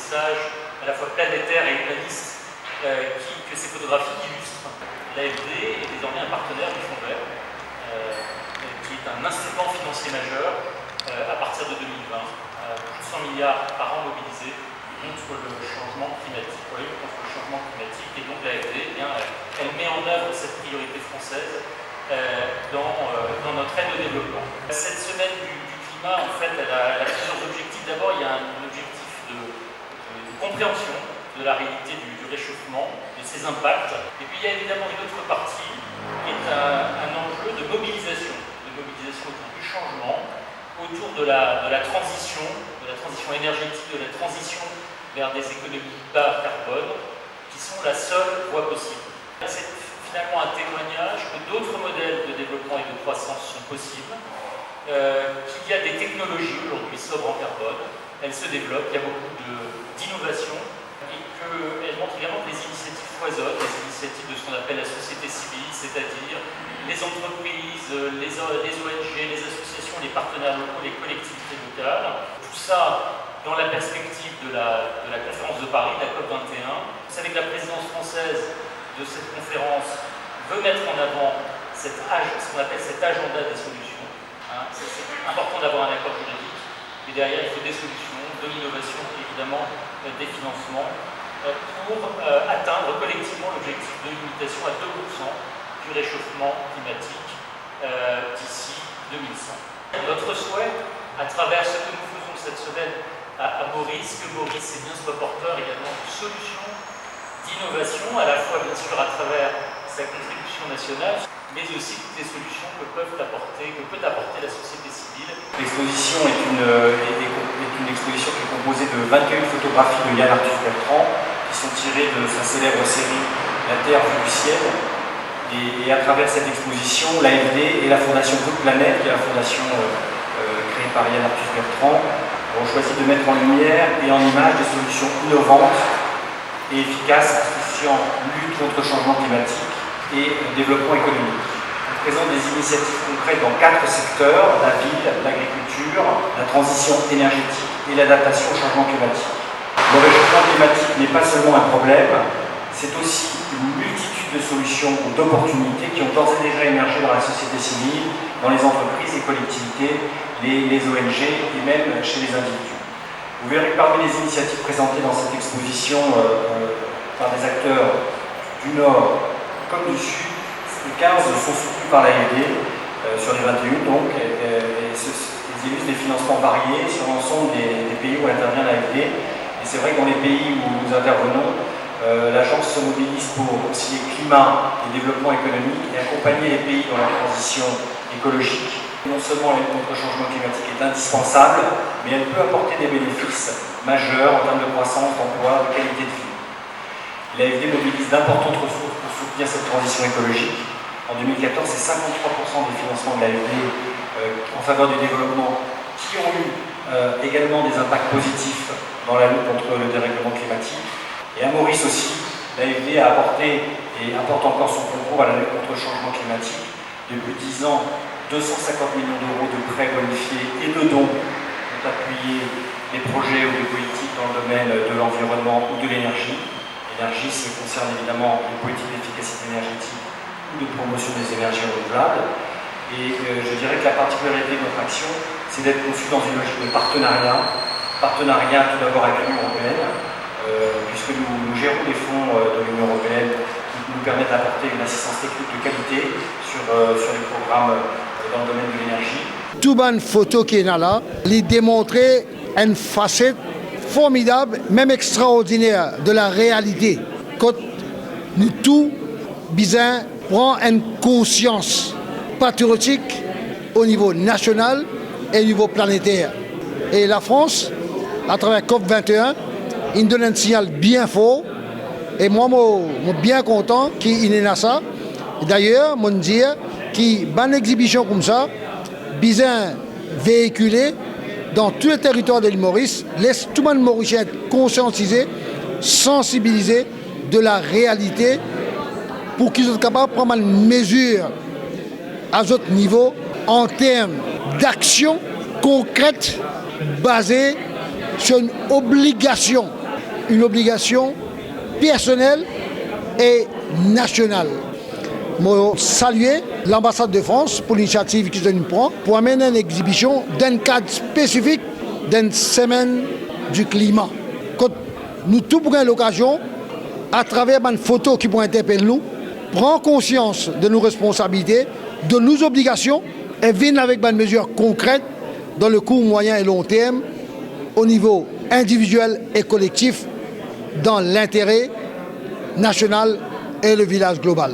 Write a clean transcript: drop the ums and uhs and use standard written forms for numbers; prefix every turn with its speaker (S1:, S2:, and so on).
S1: paysage à la fois planétaire et humaniste que ces photographies illustrent. L'AFD est désormais un partenaire du Fonds vert, qui est un instrument financier majeur à partir de 2020. Plus de 100 milliards par an mobilisés contre le changement climatique, pour la lutte contre le changement climatique. Et donc l'AFD, elle met en œuvre cette priorité française dans notre aide au développement. Cette semaine du climat, en fait, elle a plusieurs objectifs. D'abord, il y a un objectif de compréhension de la réalité du réchauffement, de ses impacts. Et puis, il y a évidemment une autre partie qui est un enjeu de mobilisation autour du changement, autour de la transition énergétique, de la transition vers des économies bas carbone, qui sont la seule voie possible. C'est finalement un témoignage que d'autres modèles de développement et de croissance sont possibles, qu'il y a des technologies aujourd'hui sobres en carbone, elles se développent, il y a beaucoup d'innovation et qu'elles montrent également que les initiatives foisonnent, les initiatives de ce qu'on appelle la société civile, c'est-à-dire les entreprises, les ONG, les associations, les partenaires locaux, les collectivités locales. Tout ça dans la perspective de la conférence de Paris, la COP21. Vous savez que la présidence française de cette conférence veut mettre en avant ce qu'on appelle cet agenda des solutions. C'est important d'avoir un accord juridique, mais derrière il faut des solutions, de l'innovation et évidemment des financements pour atteindre collectivement l'objectif de limitation à 2% du réchauffement climatique d'ici 2100. Notre souhait, à travers ce que nous faisons cette semaine à Maurice, que Maurice soit porteur également de solutions, d'innovation, à la fois bien sûr à travers sa contribution nationale, mais aussi toutes les solutions que peut apporter la société civile.
S2: L'exposition est une exposition qui est composée de 21 photographies de Yann Arthus Bertrand, qui sont tirées de sa célèbre série La Terre vue du ciel. Et à travers cette exposition, l'AFD et la Fondation Good Planet, qui est la fondation créée par Yann Arthus Bertrand, ont choisi de mettre en lumière et en image des solutions innovantes et efficaces associant lutte contre le changement climatique et développement économique. On présente des initiatives concrètes dans 4 secteurs: la ville, l'agriculture, la transition énergétique et l'adaptation au changement climatique. Le réchauffement climatique n'est pas seulement un problème, c'est aussi une multitude de solutions ou d'opportunités qui ont d'ores et déjà émergé dans la société civile, dans les entreprises, les collectivités, les ONG et même chez les individus. Vous verrez que parmi les initiatives présentées dans cette exposition par des acteurs du Nord comme du Sud, les 15 sont soutenus par l'AFD sur les 21, donc, et ils illustrent des financements variés sur l'ensemble des pays où intervient l'AFD. Et c'est vrai que dans les pays où nous intervenons, l'agence se mobilise pour concilier climat et développement économique et accompagner les pays dans la transition écologique. Non seulement la lutte contre le changement climatique est indispensable, mais elle peut apporter des bénéfices majeurs en termes de croissance, d'emploi, de qualité de vie. L'AFD mobilise d'importantes ressources pour soutenir cette transition écologique. En 2014, c'est 53% des financements de l'AFD en faveur du développement qui ont eu également des impacts positifs dans la lutte contre le dérèglement climatique. Et à Maurice aussi, l'AFD a apporté et apporte encore son concours à la lutte contre le changement climatique. Depuis 10 ans, 250 millions d'euros de prêts bonifiés et de dons ont appuyé des projets ou des politiques dans le domaine de l'environnement ou de l'énergie. L'énergie, ça concerne évidemment les politiques d'efficacité énergétique ou de promotion des énergies renouvelables. Et je dirais que la particularité de notre action, c'est d'être conçue dans une logique de partenariat. Partenariat tout d'abord avec l'Union européenne, puisque nous gérons des fonds de l'Union européenne qui nous permettent d'apporter une assistance technique de qualité sur les programmes dans le domaine de l'énergie.
S3: Tout bonne photo qui est là, il démontrait une facette formidable, même extraordinaire de la réalité. Quand nous tous, bien, prend une conscience patriotique au niveau national et au niveau planétaire. Et la France, à travers COP21, il donne un signal bien fort. Et moi, je suis bien content qu'il ait ça. D'ailleurs, je dis qu'une bonne exhibition comme ça, bien véhiculée dans tous les territoires de l'île Maurice, laisse tout le monde mauricien être conscientisé, sensibilisé de la réalité pour qu'ils soient capables de prendre une mesure à notre niveau en termes d'action concrète basée sur une obligation une obligation personnelle et nationale. Je salue l'ambassade de France pour l'initiative qu'ils nous prend pour amener une exhibition d'un cadre spécifique d'une semaine du climat. Quand nous tous prenons l'occasion, à travers une photo qui peut interpeller nous, prendre conscience de nos responsabilités, de nos obligations et venir avec des mesures concrètes dans le court, moyen et long terme au niveau individuel et collectif dans l'intérêt national et le village global.